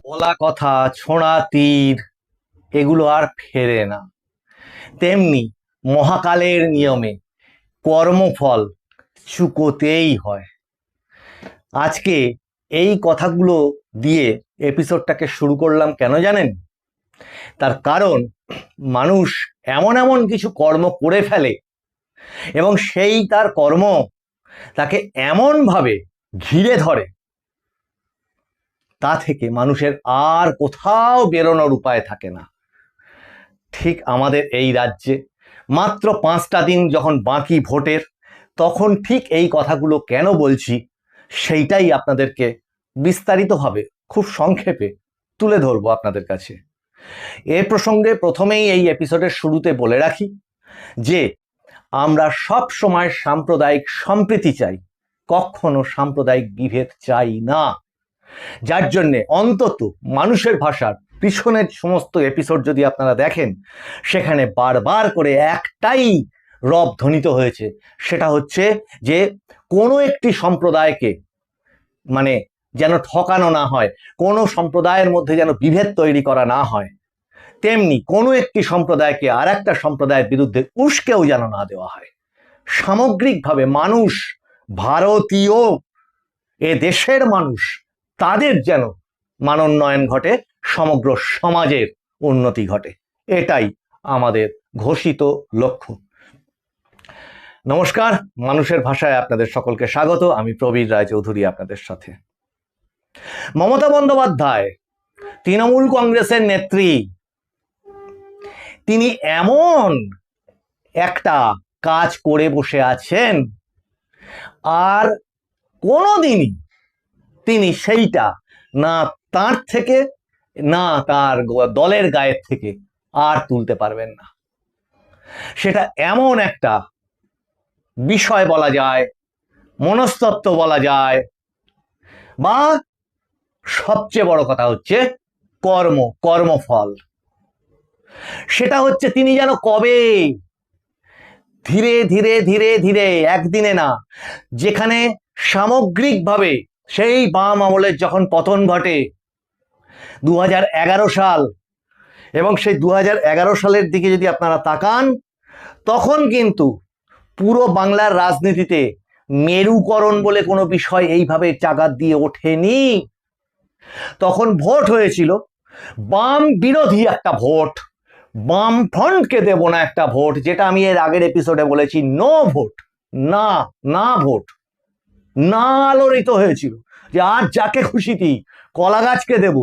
বলা কথা, ছোঁড়া তীর এগুলো আর ফেরে না। তেমনি মহাকালের নিয়মে কর্মফল চুকোতেই হয়। আজকে এই কথাগুলো দিয়ে এপিসোডটাকে শুরু করলাম কেন জানেন? তার কারণ মানুষ এমন এমন কিছু কর্ম করে ফেলে এবং সেই তার কর্ম তাকে এমনভাবে ঘিরে ধরে, তা থেকে মানুষের আর কোথাও বেরোনোর উপায় থাকে না। ঠিক আমাদের এই রাজ্যে মাত্র 5টা দিন যখন বাকি ভোটের, তখন ঠিক এই কথাগুলো কেন বলছি সেইটাই আপনাদেরকে বিস্তারিতভাবে খুব সংক্ষেপে তুলে ধরবো আপনাদের কাছে। এ প্রসঙ্গে প্রথমেই এই এপিসোডের শুরুতে বলে রাখি যে আমরা সব সময় সাম্প্রদায়িক সম্প্রীতি চাই, কখনো সাম্প্রদায়িক বিভেদ চাই না। যার জন্যে অন্তত মানুষের ভাষার পিছনের সমস্ত এপিসোড যদি আপনারা দেখেন, সেখানে বারবার করে একটাই রব ধ্বনিত হয়েছে, সেটা হচ্ছে যে কোনো একটি সম্প্রদায়কে মানে যেন ঠকানো না হয়, কোনো সম্প্রদায়ের মধ্যে যেন বিভেদ তৈরি করা না হয়, তেমনি কোনো একটি সম্প্রদায়কে আর একটা সম্প্রদায়ের বিরুদ্ধে উস্কেও যেন না দেওয়া হয়। সামগ্রিকভাবে মানুষ, ভারতীয় এ দেশের মানুষ, তাদের যেন মানোন্নয়ন ঘটে, সমগ্র সমাজের উন্নতি ঘটে, এটাই আমাদের ঘোষিত লক্ষ্য। নমস্কার, মানুষের ভাষায় আপনাদের সকলকে স্বাগত। আমি প্রবীর রায়চৌধুরী আপনাদের সাথে। মমতা বন্দ্যোপাধ্যায় তৃণমূল কংগ্রেসের নেত্রী, তিনি এমন একটা কাজ করে বসে আছেন, আর কোনোদিনই তিনি সেইটা না তার থেকে না তার দলের গায়ের থেকে আর তুলতে পারবেন না। সেটা এমন একটা বিষয় বলা যায়, মনস্তত্ত্ব বলা যায়, বা সবচেয়ে বড় কথা হচ্ছে কর্মফল। সেটা হচ্ছে তিনি যেন কবে ধীরে ধীরে ধীরে ধীরে, একদিনে না, যেখানে সামগ্রিকভাবে সেই বাম আমলের যখন পতন ঘটে 2011 সাল, এবং সেই 2011 সালের দিকে যদি আপনারা তাকান, তখন কিন্তু পুরো বাংলার রাজনীতিতে মেরুকরণ বলে কোনো বিষয় এইভাবে চাগাত দিয়ে ওঠেনি। তখন ভোট হয়েছিল বাম বিরোধী একটা ভোট, বাম ফ্রন্টকে দেব না একটা ভোট, যেটা আমি এর আগের এপিসোডে বলেছি, নো ভোট, না না ভোট, না আলোড়িত হয়েছিল যে আর যাকে খুশিতি কলা গাছকে দেব,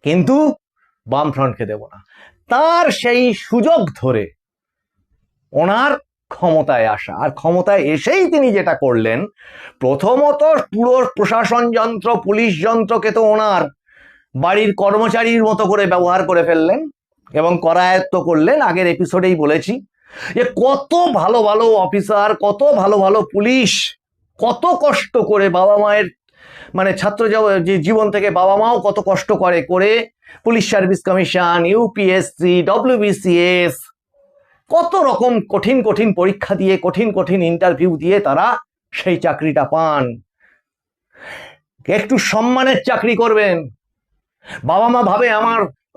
কিন্তু বামফ্রন্টকে দেব না। তার সেই সুযোগ ধরে ওনার ক্ষমতায় আসা, আর ক্ষমতায় এসেই তিনি যেটা করলেন, প্রথমত পুরো প্রশাসন যন্ত্র, পুলিশ যন্ত্রকে তো ওনার বাড়ির কর্মচারীর মতো করে ব্যবহার করে ফেললেন এবং করায়ত্ত করলেন। আগের এপিসোডেই বলেছি যে কত ভালো ভালো অফিসার, কত ভালো ভালো পুলিশ, কত কষ্ট করে বাবা মায়ের ছাত্র যে জীবন থেকে বাবা মাও কত কষ্ট করে police service commission, UPSC, WBCS, কত রকম কঠিন কঠিন পরীক্ষা দিয়ে, কঠিন কঠিন ইন্টারভিউ দিয়ে তারা সেই চাকরিটা পান। একটু সম্মানের চাকরি করবেন, বাবা মা ভাবে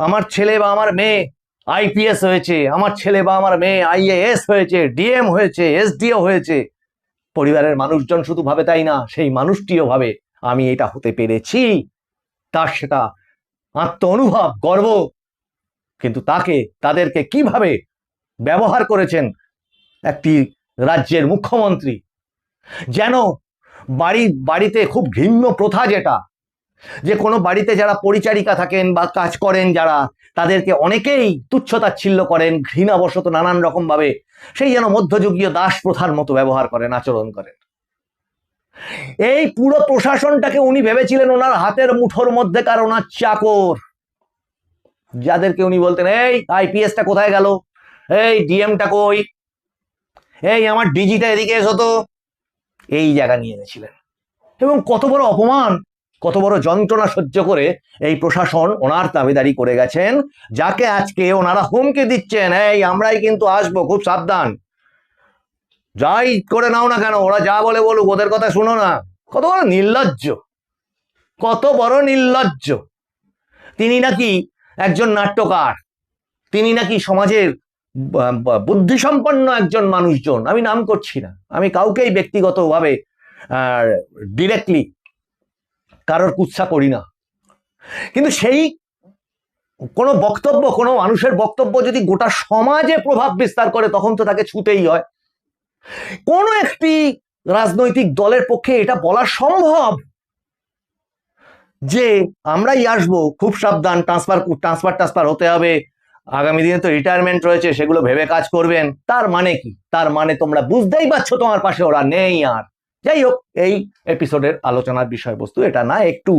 আমার ছেলে বা আমার মেয়ে আইপিএস হয়েছে, আমার ছেলে বা আমার মেয়ে আইএএস হয়েছে, ডিএম হয়েছে, এসডিও হয়েছে। পরিবারের মানুষজন শুধু ভাবে তাই না, সেই মানুষটিও ভাবে আমি এটা হতে পেরেছি, তার সেটা আত্ম অনুভব, গর্ব। কিন্তু তাদেরকে কিভাবে ব্যবহার করেছেন একটি রাজ্যের মুখ্যমন্ত্রী, যেন বাড়িতে খুব ঘৃণ্য প্রথা, যেটা যে কোনো বাড়িতে যারা পরিচারিকা থাকেন বা কাজ করেন যারা, তাদেরকে অনেকেই তুচ্ছতাচ্ছিল্য করেন, ঘৃণাবশত নানান রকম ভাবে সেই যেন মধ্যযুগীয় দাস প্রথার মতো ব্যবহার করেন, আচরণ করেন। এই পুরো প্রশাসনটাকে উনি ভেবেছিলেন ওনার হাতের মুঠোর মধ্যেকার ওনার চাকর, যাদেরকে উনি বলতেন, এই আইপিএসটা কোথায় গেল, এই ডিএমটা কই, এই আমার ডিজিটা এদিকে এসো তো, এই জায়গা নিয়ে গেছিলেন। এবং কত বড় অপমান, কত বড় যন্ত্রণা সহ্য করে এই প্রশাসন ওনার দাবিদারি করে গেছেন, যাকে আজকে ওনারা হুমকি দিচ্ছেন, এই আমরাই কিন্তু আসবো, খুব সাবধান, যাই করে নাও না কেন, ওরা যা বলে বলুক, ওদের কথা শুনো না। কত বড় নির্লজ্জ, কত বড় নির্লজ্জ! তিনি নাকি একজন নাট্যকার, তিনি নাকি সমাজের বুদ্ধিসম্পন্ন একজন মানুষজন। আমি নাম করছি না, আমি কাউকেই ব্যক্তিগতভাবে ডিরেক্টলি কারোর কুৎসা করি না, কিন্তু সেই কোনো বক্তব্য, কোনো মানুষের বক্তব্য যদি গোটা সমাজে প্রভাব বিস্তার করে তখন তো তাকে ছুতেই হয়। কোন একটি রাজনৈতিক দলের পক্ষে এটা বলা সম্ভব যে আমরাই আসবো, খুব সাবধান, ট্রান্সফার হতে হবে, আগামী দিনে তো রিটায়ারমেন্ট রয়েছে, সেগুলো ভেবে কাজ করবেন? তার মানে কি? তার মানে তোমরা বুঝতেই পারছো তোমার পাশে ওরা নেই। আর যাই হোক, এই এপিসোডের আলোচনার বিষয়বস্তু এটা না, একটু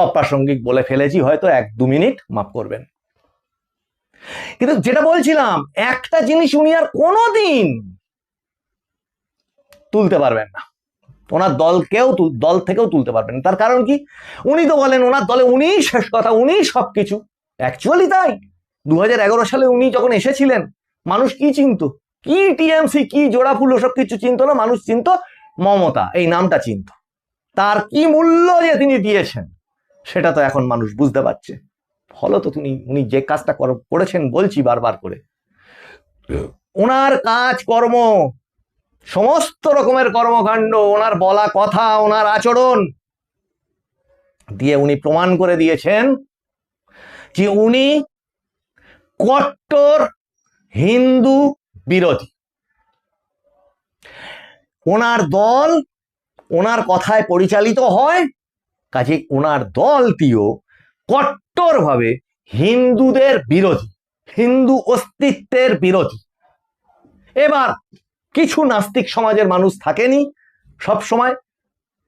অপ্রাসঙ্গিক বলে ফেলেছি হয়তো, 1-2 মিনিট মাফ করবেন। কিন্তু যেটা বলছিলাম, একটা জিনিস উনি আর কোনোদিন তুলতে পারবেন না, ওনার দল থেকেও তুলতে পারবেন না। তার কারণ কি? উনি তো বলেন ওনার দলে উনিই শেষ কথা, উনিই সবকিছু। অ্যাকচুয়ালি তাই। 2011 সালে উনি যখন এসেছিলেন, মানুষ কি চিনত? কি টিএমসি, কি জোড়াফুল, ওসব কিছু চিনত না। মানুষ চিনত মমতা, এই নামটা চিনত। তার কি মূল্য যে তিনি দিয়েছেন সেটা তো এখন মানুষ বুঝতে পারছে। ফলত উনি যে কাজটা করেছেন, বলছি বারবার করে, ওনার কাজ কর্ম, সমস্ত রকমের কর্মকাণ্ড, ওনার বলা কথা, ওনার আচরণ দিয়ে উনি প্রমাণ করে দিয়েছেন যে উনি কট্টর হিন্দু বিরোধী। ওনার দল ওনার কথায় পরিচালিত হয়, কাজে ওনার দলটিও কট্টরভাবে হিন্দুদের বিরোধী, হিন্দু অস্তিত্বের বিরোধী। এবার কিছু নাস্তিক সমাজের মানুষ থাকেনি সব সময়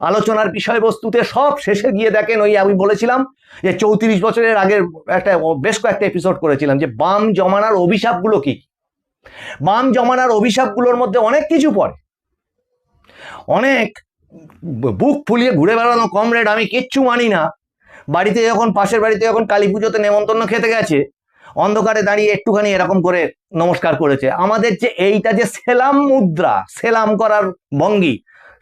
আলোচনার বিষয়বস্তুতে, সব শেষে গিয়ে দেখেন ওই আমি বলেছিলাম যে 34 বছরের আগের বেশ কয়েকটা এপিসোড করেছিলাম যে বাম জমানার অভিশাপগুলো কি। বাম জমানার অভিশাপগুলোর মধ্যে অনেক কিছু পড়ে, অনেক বুক ফুলিয়ে ঘুরে বেড়ানো কমরেড আমি কিচ্ছু মানি না, বাড়িতে যখন পাশের বাড়িতে যখন কালী পুজোতে নেমন্তন্ন খেতে গেছে, অন্ধকারে দাঁড়িয়ে একটুখানি এরকম করে নমস্কার করেছে। আমাদের যে এইটা যে সেলাম মুদ্রা, সেলাম করার ভঙ্গি,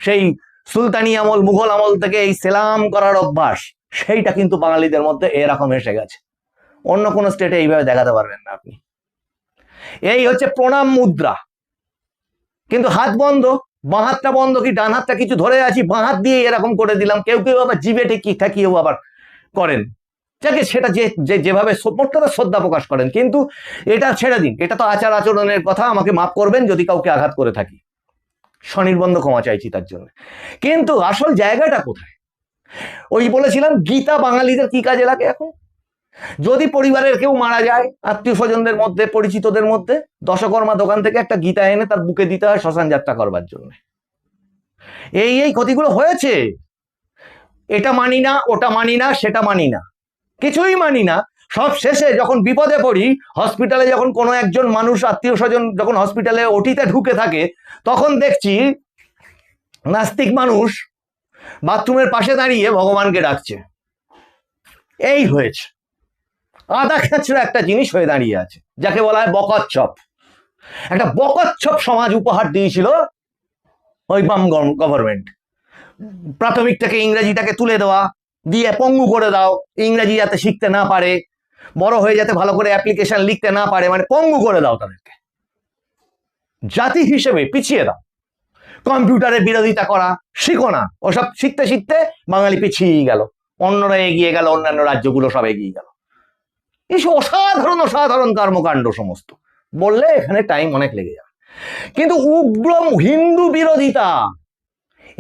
সেই সুলতানি আমল, মুঘল আমল থেকে এই সেলাম করার অভ্যাস, সেইটা কিন্তু বাঙালিদের মধ্যে এরকম এসে গেছে। অন্য কোনো স্টেটে এইভাবে দেখাতে পারবেন না আপনি। এই হচ্ছে প্রণাম মুদ্রা, কিন্তু হাত বন্ধ, বাঁ হাতটা বন্ধ, কি ডান হাতটা কিছু ধরে আছি, বাঁ হাত দিয়ে এরকম করে দিলাম। কেউ কেউ আবার জিভে ঠেকিয়েও আবার করেন, যাকে সেটা যেভাবে মোটকথা শ্রদ্ধা প্রকাশ করেন। কিন্তু এটা ছেড়ে দিন, এটা তো আচার আচরণের কথা, আমাকে মাফ করবেন যদি কাউকে আঘাত করে থাকি, স্বনির্বন্ধ ক্ষমা চাইছি তার জন্য। কিন্তু আসল জায়গাটা কোথায়? ওই বলেছিলাম গীতা বাঙালিদের কি কাজে লাগে এখন? যদি পরিবারের কেউ মারা যায়, আত্মীয় স্বজনদের মধ্যে, পরিচিতদের মধ্যে, দশকর্মা দোকান থেকে একটা গীতা এনে তার বুকে দিতে হয় শ্মশান যাত্রা করবার জন্য। এই ক্ষতিগুলো হয়েছে। এটা মানি না, ওটা মানি না, সেটা মানি না, কিছুই মানি না। সব শেষে যখন বিপদে পড়ি, হসপিটালে যখন কোনো একজন মানুষ, আত্মীয় স্বজন যখন হসপিটালে ওটিতে ঢুকে থাকে, তখন দেখছি নাস্তিক মানুষ বাথরুমের পাশে দাঁড়িয়ে ভগবানকে ডাকছে। এই হয়েছে, আদা খেঁচড়া একটা জিনিস হয়ে দাঁড়িয়ে আছে, যাকে বলা হয় বকচ্ছপ। একটা বকচ্ছপ সমাজ উপহার দিয়েছিল ওই বাম গভর্নমেন্ট। প্রাথমিক থেকে ইংরেজিটাকে তুলে দেওয়া, দিয়ে পঙ্গু করে দাও, ইংরেজি যাতে শিখতে না পারে, বড় হয়ে যাতে ভালো করে অ্যাপ্লিকেশন লিখতে না পারে, মানে পঙ্গু করে দাও তাদেরকে, জাতি হিসেবে পিছিয়ে দাও। কম্পিউটারের বিরোধিতা করা শিখো না, ওসব শিখতে শিখতে বাঙালি পিছিয়ে গেল, অন্যরা এগিয়ে গেল, অন্যান্য রাজ্যগুলো সব এগিয়ে গেল। এইসব অসাধারণ অসাধারণ কর্মকাণ্ড সমস্ত বললে এখানে টাইম অনেক লেগে যাবে। কিন্তু উগ্র হিন্দু বিরোধিতা,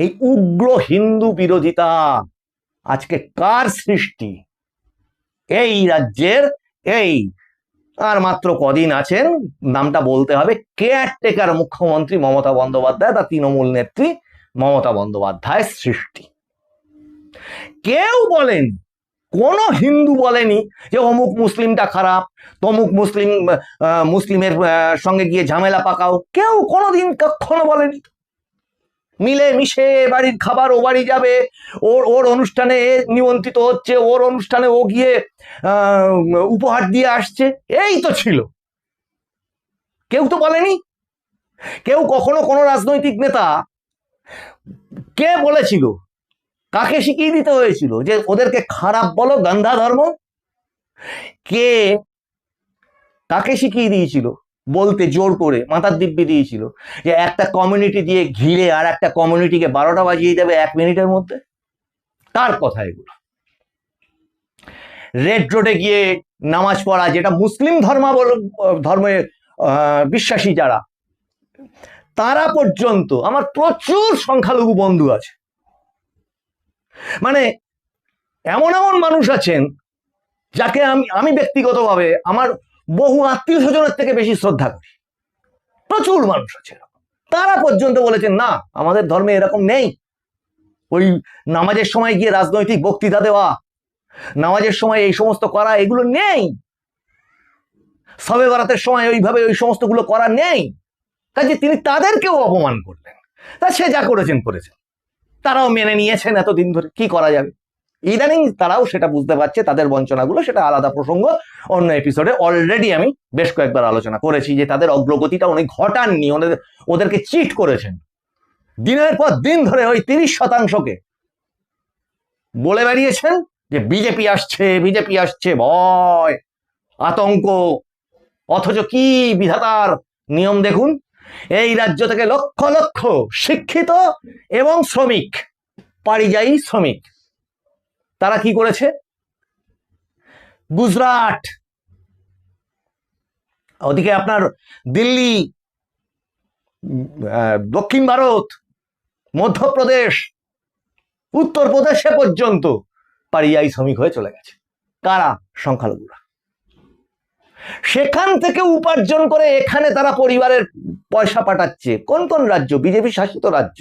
এই উগ্র হিন্দু বিরোধিতা আজকে কার সৃষ্টি? এই রাজ্যের এই আর মাত্র কদিন আছেন, নামটা বলতে হবে, কেয়ারটেকার মুখ্যমন্ত্রী মমতা বন্দ্যোপাধ্যায়, তার তৃণমূল নেত্রী মমতা বন্দ্যোপাধ্যায় সৃষ্টি। কেউ বলেনি, কোন হিন্দু বলেনি যে অমুক মুসলিমটা খারাপ, তমুক মুসলিমের সঙ্গে গিয়ে ঝামেলা পাকাও, কেউ কোনোদিন কখনো বলেনি। মিলে মিশে বাড়ির খাবার ও বাড়ি যাবে, ওর অনুষ্ঠানে নিমন্ত্রিত হচ্ছে, ওর অনুষ্ঠানে ও গিয়ে উপহার দিয়ে আসছে, এই তো ছিল। কেউ তো বলেনি। কেউ কখনো কোনো রাজনৈতিক নেতা কে বলেছিল, কাকে শিখিয়ে দিতে হয়েছিল যে ওদেরকে খারাপ বলো, গান্ধা ধর্ম? কে তাকে শিখিয়ে দিয়েছিল বলতে, জোর করে মাথার দিব্যি দিয়েছিল যে একটা কমিউনিটি দিয়ে ঘিরে আর একটা কমিউনিটিকে 12টা বাজিয়ে দেবে 1 মিনিটের মধ্যে? তার কথা এগুলো। রেড রোডে গিয়ে নামাজ পড়া, যেটা মুসলিম ধর্মে বিশ্বাসী যারা, তারা পর্যন্ত, আমার প্রচুর সংখ্যালঘু বন্ধু আছে, মানে এমন এমন মানুষ আছেন যাকে আমি ব্যক্তিগতভাবে আমার বহু আত্মীয় স্বজনের থেকে বেশি শ্রদ্ধা করি, প্রচুর মানুষ আছে, তারা পর্যন্ত বলেছেন না আমাদের ধর্মে এরকম নেই। ওই নামাজের সময় গিয়ে রাজনৈতিক বক্তৃতা দেওয়া, নামাজের সময় এই সমস্ত করা, এগুলো নেই। শবে বরাতের সময় ওইভাবে ওই সমস্তগুলো করা নেই। কাজে তিনি তাদেরকেও অপমান করলেন। তা সে যা করেছেন করেছেন, তারাও মেনে নিয়েছেন এতদিন ধরে, কি করা যাবে। ইদানিং তারাও সেটা বুঝতে পারছে, তাদের বঞ্চনাগুলো, সেটা আলাদা প্রসঙ্গ, অন্য এপিসোডে অলরেডি আমি বেশ কয়েকবার আলোচনা করেছি যে তাদের অগ্রগতিটা উনি ঘটাননি, ওদেরকে চিট করেছেন। দিনের পর দিন ধরে ওই 30%কে বলে বেরিয়েছেন যে বিজেপি আসছে, বিজেপি আসছে, ভয় আতঙ্ক। অথচ কি বিধাতার নিয়ম দেখুন, এই রাজ্য থেকে লক্ষ লক্ষ শিক্ষিত এবং শ্রমিক, পরিযায়ী শ্রমিক, তারা কি করেছে? গুজরাট, ওদিকে আপনার দিল্লি, দক্ষিণ ভারত, মধ্যপ্রদেশ, উত্তরপ্রদেশে পর্যন্ত পরিযায়ী শ্রমিক হয়ে চলে গেছে। কারা? সংখ্যালঘুরা। সেখান থেকে উপার্জন করে এখানে তারা পরিবারের পয়সা পাঠাচ্ছে। কোন কোন রাজ্য? বিজেপি শাসিত রাজ্য,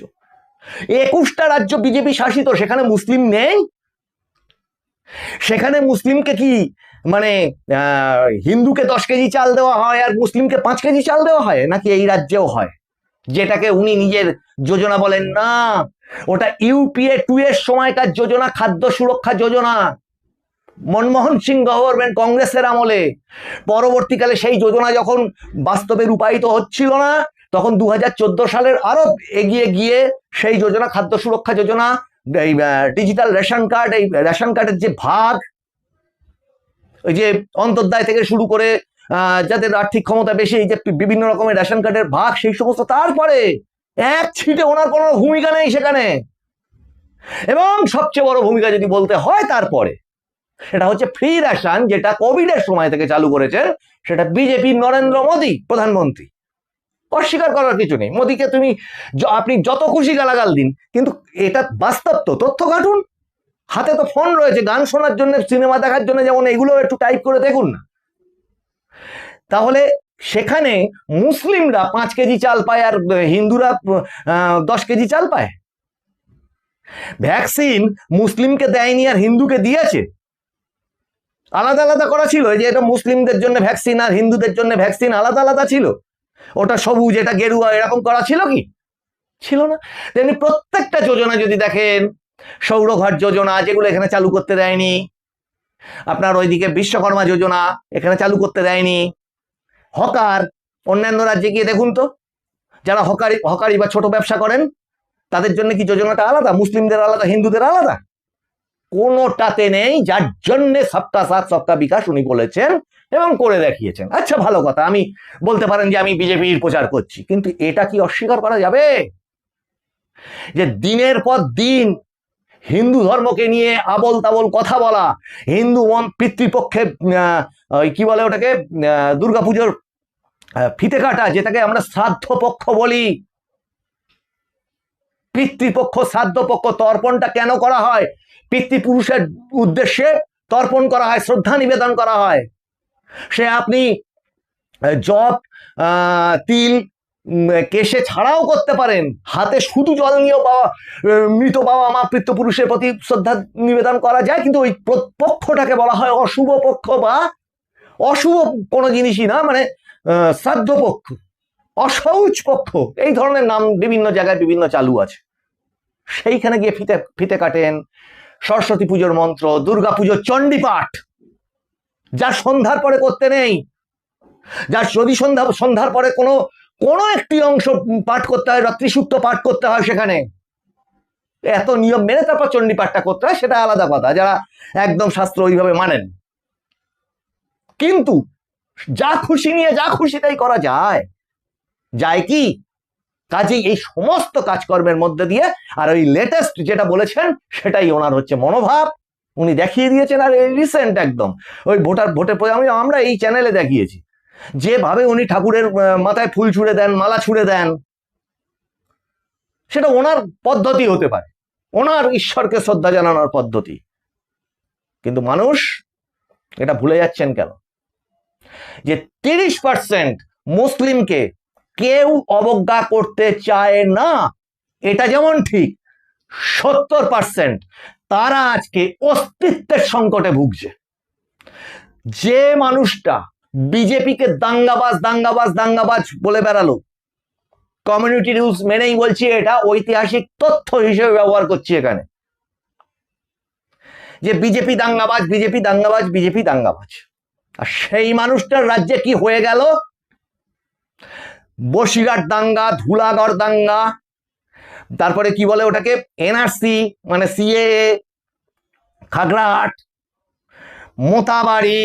21টা রাজ্য বিজেপি শাসিত, সেখানে মুসলিম নেই? সেখানে মুসলিমকে কি মানে হিন্দুকে 10 কেজি চাল দেওয়া হয় আর মুসলিমকে 5 কেজি চাল দেওয়া হয় নাকি? এই রাজ্যেও হয়, যেটাকে উনি নিজের যোজনা বলেন। না, ওটা ইউপিএ 2 এর সময়কার যোজনা, খাদ্য সুরক্ষা যোজনা, মনমোহন সিং গভর্নমেন্ট, কংগ্রেসের আমলে। পরবর্তীকালে সেই যোজনা যখন বাস্তবে রূপায়িত হচ্ছিল না, তখন 2014 সালের আরো এগিয়ে গিয়ে সেই যোজনা, খাদ্য সুরক্ষা যোজনা, এই ডিজিটাল রেশন কার্ড, এই রেশন কার্ডের যে ভাগ, ওই যে অন্তর্দায় থেকে শুরু করে যাদের আর্থিক ক্ষমতা বেশি, এই যে বিভিন্ন রকমের রেশন কার্ডের ভাগ, সেই সমস্ত, তারপরে এক ছিটে ওনার কোনো ভূমিকা নেই সেখানে। এবং সবচেয়ে বড় ভূমিকা যদি বলতে হয় তারপরে, সেটা হচ্ছে ফ্রি রেশন, যেটা কোভিডের সময় থেকে চালু করেছেন, সেটা বিজেপির নরেন্দ্র মোদী প্রধানমন্ত্রী। অস্বীকার করার কিছু নেই, মোদীকে আপনি যত খুশি গালাগাল দিন, কিন্তু এটা বাস্তব, তো তথ্য কাটুন। হাতে তো ফোন রয়েছে, গান শোনার জন্য, সিনেমা দেখার জন্য, যেমন এগুলো একটু টাইপ করে দেখুন না। তাহলে সেখানে মুসলিমরা 5 কেজি চাল পায় আর হিন্দুরা 10 কেজি চাল পায়। ভ্যাকসিন মুসলিমকে দেয়নি আর হিন্দুকে দিয়েছে, আলাদা আলাদা করা ছিল, যে এটা মুসলিমদের জন্য ভ্যাকসিন আর হিন্দুদের জন্য ভ্যাকসিন আলাদা আলাদা ছিল। ওটা সবুজ, এটা গেরুয়া, এরকম করা ছিল কি? ছিল না। তেমনি প্রত্যেকটা যোজনা যদি দেখেন, সৌরঘর যোজনা, যেগুলো এখানে চালু করতে দেয়নি, আপনার ওইদিকে বিশ্বকর্মা যোজনা এখানে চালু করতে দেয়নি। হকার, অন্যান্য রাজ্যে গিয়ে দেখুন তো, যারা হকারি বা ছোট ব্যবসা করেন, তাদের জন্য কি যোজনাটা আলাদা? মুসলিমদের আলাদা, হিন্দুদের আলাদা? কোনোটাতে নেই। যার জন্যে সবকা সাথ সবকা বিকাশ উনি বলেছেন এবং করে দেখিয়েছেন। আচ্ছা, ভালো কথা, আমি বলতে পারেন যে আমি বিজেপির প্রচার করছি, কিন্তু এটা কি অস্বীকার করা যাবে যে দিনের পর দিন হিন্দু ধর্মকে নিয়ে আবল তাবল কথা বলা, হিন্দু পিতৃপক্ষে কি বলে ওটাকে, দুর্গাপুজোর ফিতে কাটা, যেটাকে আমরা শ্রাদ্ধ পক্ষ বলি, পিতৃপক্ষ, শ্রাদ্ধ পক্ষ, তর্পণটা কেন করা হয়? পিতৃপুরুষের উদ্দেশ্যে তর্পণ করা হয়, শ্রদ্ধা নিবেদন করা হয়। সে আপনি জপ, তিল, কেশে ছাড়াও করতে পারেন, হাতে শুধু জল নিয়েও মৃত বাবা মা পিতৃপুরুষের প্রতি শ্রদ্ধা নিবেদন করা যায়, কিন্তু ওই পক্ষটাকে বলা হয় অশুভ পক্ষ, বা অশুভ কোনো জিনিসই না, মানে শ্রাদ্ধ পক্ষ, অশৌচ পক্ষ, এই ধরনের নাম বিভিন্ন জায়গায় বিভিন্ন চালু আছে। সেইখানে গিয়ে ফিতে কাটেন, সরস্বতী পুজোর মন্ত্র, দুর্গা পুজোর চণ্ডীপাঠ, যা সন্ধ্যার পরে করতে নেই, যা যদি সন্ধ্যার পরে কোনো একটি অংশ পাঠ করতে হয়, ত্রিসূক্ত পাঠ করতে হয়, সেখানে এত নিয়ম মেনে তারপর চণ্ডীপাঠটা করতে হয়, সেটা আলাদা কথা, যারা একদম শাস্ত্র ওইভাবে মানেন। কিন্তু যা খুশি নিয়ে যা খুশি তাই করা যায়, যায় কি? কাজেই এই সমস্ত কাজকর্মের মধ্যে দিয়ে আর ওই লেটেস্ট যেটা বলেছেন সেটাই ওনার হচ্ছে মনোভাব, উনি দেখিয়ে দিয়েছেন। আর রিসেন্ট একদম ওই ভোটের পরে আমরা এই চ্যানেলে দেখিয়েছি যেভাবে উনি ঠাকুরের মাথায় ফুল ছুঁড়ে দেন, মালা ছুঁড়ে দেন, সেটা ওনার পদ্ধতি হতে পারে, ওনার ঈশ্বরকে শ্রদ্ধা জানানোর পদ্ধতি। কিন্তু মানুষ এটা ভুলে যাচ্ছেন কেন? যে 30% মুসলিমকে কেউ অবজ্ঞা করতে চায় না, এটা যেমন ঠিক, 70% তারা আজকে অস্তিত্বের সংকটে ভুগছে। যে মানুষটা বিজেপিকে দাঙ্গাবাজ দাঙ্গাবাজ দাঙ্গাবাজ বলে বেড়ালো, কমিউনিটি রুলস মেনেই বলছি, এটা ঐতিহাসিক তথ্য হিসেবে ব্যবহার করছি এখানে, যে বিজেপি দাঙ্গাবাজ, বিজেপি দাঙ্গাবাজ, বিজেপি দাঙ্গাবাজ। আর সেই মানুষটার রাজ্যে কি হয়ে গেল? বসিরহাট দাঙ্গা, ধুলাগড় দাঙ্গা, তারপরে কি বলে ওটাকে, এনআরসি মানে সিএএ, খাগড়াহাট, মোতাবাড়ি,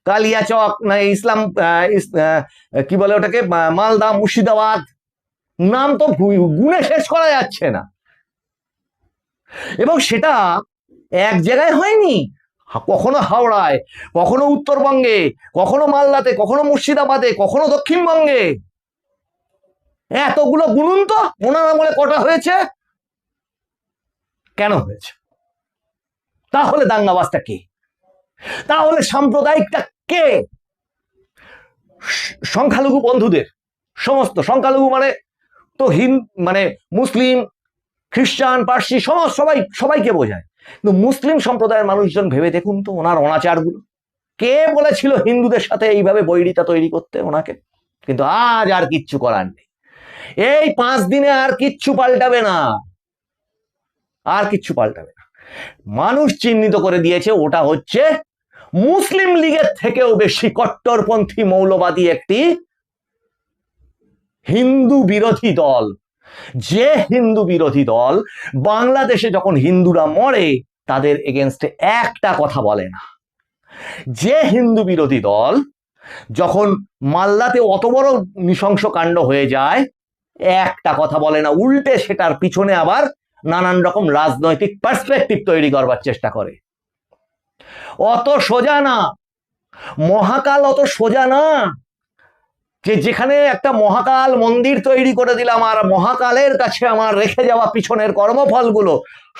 কালিয়াচক না ইসলাম কি বলে ওটাকে, মালদা, মুর্শিদাবাদ, নাম তো গুণে শেষ করা যাচ্ছে না। এবং সেটা এক জায়গায় হয়নি, কখনো হাওড়ায়, কখনো উত্তরবঙ্গে, কখনো মালদাতে, কখনো মুর্শিদাবাদে, কখনো দক্ষিণবঙ্গে। এতগুলো গুনুন তো ওনার আমলে কটা হয়েছে? কেন হয়েছে? তাহলে দাঙ্গাবাজটা কে? তাহলে সাম্প্রদায়িকটা কে? সংখ্যালঘু বন্ধুদের, সমস্ত সংখ্যালঘু মানে তো মানে মুসলিম, খ্রিস্টান, পার্সি, সবাইকে বোঝায়। কিন্তু মুসলিম সম্প্রদায়ের মানুষজন ভেবে দেখুন তো ওনার অনাচারগুলো। কে বলেছিল হিন্দুদের সাথে এইভাবে বৈরিতা তৈরি করতে ওনাকে? কিন্তু আজ আর কিচ্ছু করার নেই, এই 5 দিনে আর কিচ্ছু পাল্টাবে না, আর কিচ্ছু পাল্টাবে না। মানুষ চিহ্নিত করে দিয়েছে ওটা হচ্ছে মুসলিম লীগের থেকেও বেশি কট্টরপন্থী মৌলবাদী একটি হিন্দু বিরোধী দল। যে হিন্দু বিরোধী দল বাংলাদেশে যখন হিন্দুরা মরে তাদের এগেনস্টে একটা কথা বলে না, যে হিন্দু বিরোধী দল যখন মাল্লাতে অত বড় নৃশংস কাণ্ড হয়ে যায় একটা কথা বলে না, উল্টে সেটার পিছনে আবার নানান রকম রাজনৈতিক পার্সপেক্টিভ তৈরি করবার চেষ্টা করে। অত সোজা না, মহাকাল অত সোজা না যে যেখানে একটা মহাকাল মন্দির তৈরি করে দিলাম আর মহাকালের কাছে আমার রেখে যাওয়া পিছনের কর্মফলগুলো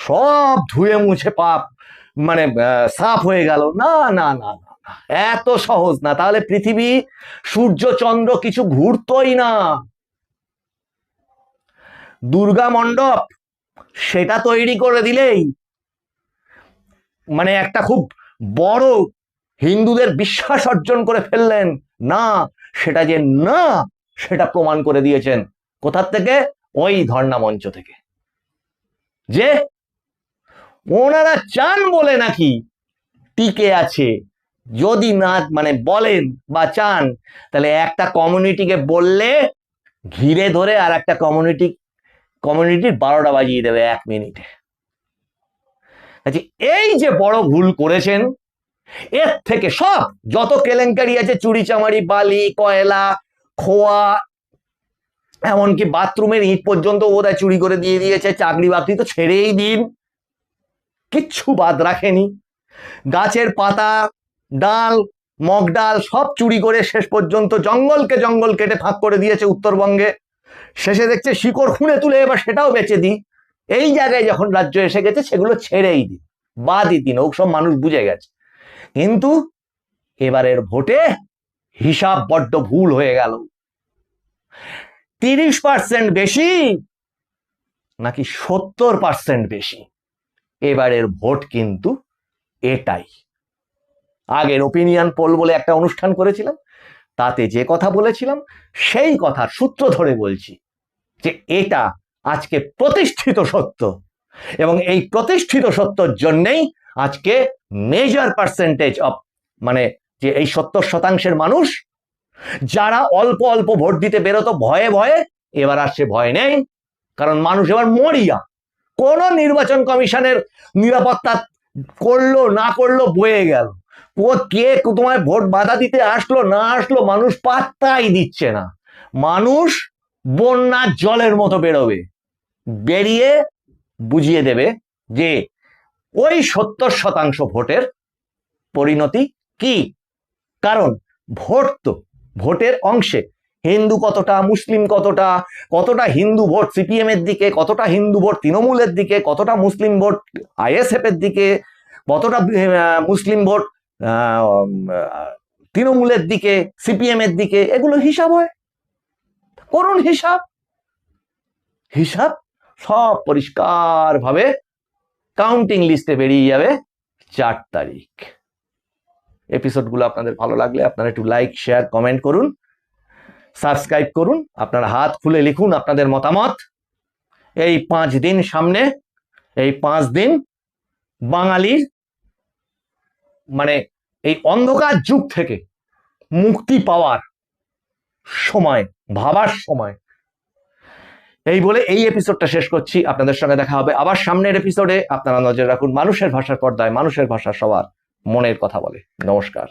সব ধুয়ে মুছে পাপ মানে সাফ হয়ে গেল। না না না না, এত সহজ না। তাহলে পৃথিবী, সূর্য, চন্দ্র কিছু ঘুরতই না। দুর্গা মণ্ডপ সেটা তৈরি করে দিলেই মানে একটা খুব বড় হিন্দুদের বিশ্বাস অর্জন করে ফেললেন না, সেটা যে না সেটা প্রমাণ করে দিয়েছেন কোথার থেকে? ওই ধর্ণা মঞ্চ থেকে। যে ওনারা চান বলে নাকি টিকে আছে, যদি না মানে বলেন বা চান তাহলে একটা কমিউনিটিকে বললে ঘিরে ধরে আর একটা কমিউনিটির 12টা বাজিয়ে দেবে 1 মিনিটে। আচ্ছা, এই যে বড় ভুল করেছেন, এর থেকে সব যত কেলেঙ্কারি আছে, চুরি চামারি, বালি, কয়লা, খোয়া, এমনকি বাথরুমের ইট পর্যন্ত বোধহয় চুরি করে দিয়ে দিয়েছে, চাকরি বাকরি তো ছেড়েই দিন, কিচ্ছু বাদ রাখেনি। গাছের পাতা, ডাল, মগ ডাল সব চুরি করে শেষ পর্যন্ত জঙ্গল কেটে ফাঁক করে দিয়েছে উত্তরবঙ্গে। শেষে দেখছে শিকড় খুঁড়ে তুলে এবার সেটাও বেচে দিই। এই জায়গায় যখন রাজ্য এসে গেছে সেগুলো ছেড়েই দিন, বাদই দিন, ও সব মানুষ বুঝে গেছে। কিন্তু এবারের ভোটে হিসাব বড্ড ভুল হয়ে গেল। 30% বেশি নাকি 70% বেশি, এবারের ভোট কিন্তু এটাই। আগের ওপিনিয়ন পোল বলে একটা অনুষ্ঠান করেছিলাম, তাতে যে কথা বলেছিলাম সেই কথার সূত্র ধরে বলছি যে এটা আজকে প্রতিষ্ঠিত সত্য, এবং এই প্রতিষ্ঠিত সত্যর জন্যই আজকে মেজর পার্সেন্টেজ অফ মানে যে এই 70% মানুষ যারা অল্প অল্প ভোট দিতে বেরোতো ভয়ে ভয়ে, এবার আর সে ভয় নেই, কারণ মানুষ এবার মরিয়া। কোন নির্বাচন কমিশনের নিরাপত্তা করলো না করলো বয়ে গেল, কে তোমায় ভোট বাধা দিতে আসলো না আসলো মানুষ পাত্তাই দিচ্ছে না। মানুষ বন্যার জলের মতো বেরোবে, বেরিয়ে বুঝিয়ে দেবে যে ওই 70% ভোটের পরিণতি কি। কারণ ভোট তো ভোটের অংশে হিন্দু কতটা, মুসলিম কতটা, কতটা হিন্দু ভোট সিপিএম এর দিকে, কতটা হিন্দু ভোট তৃণমূলের দিকে, কতটা মুসলিম ভোট আইএসএফ এর দিকে, কতটা মুসলিম ভোট তৃণমূলের দিকে, সিপিএম এর দিকে, এগুলো হিসাব হয়। করুন হিসাব, হিসাব সব পরিষ্কার ভাবে কাউন্টিং লিস্টে বেরিয়ে যাবে 4 তারিখ। এপিসোডগুলো আপনাদের ভালো লাগলে আপনারা একটু লাইক, শেয়ার, কমেন্ট করুন, সাবস্ক্রাইব করুন, আপনারা হাত খুলে লিখুন আপনাদের মতামত। এই 5 দিন সামনে, এই 5 দিন বাঙালির মানে এই অন্ধকার যুগ থেকে মুক্তি পাওয়ার সময়, ভাবার সময়। এই বলে এই এপিসোডটা শেষ করছি। আপনাদের সঙ্গে দেখা হবে আবার সামনের এপিসোডে। আপনারা নজর রাখুন মানুষের ভাষার পর্দায়, মানুষের ভাষা সবার মনের কথা বলে। নমস্কার।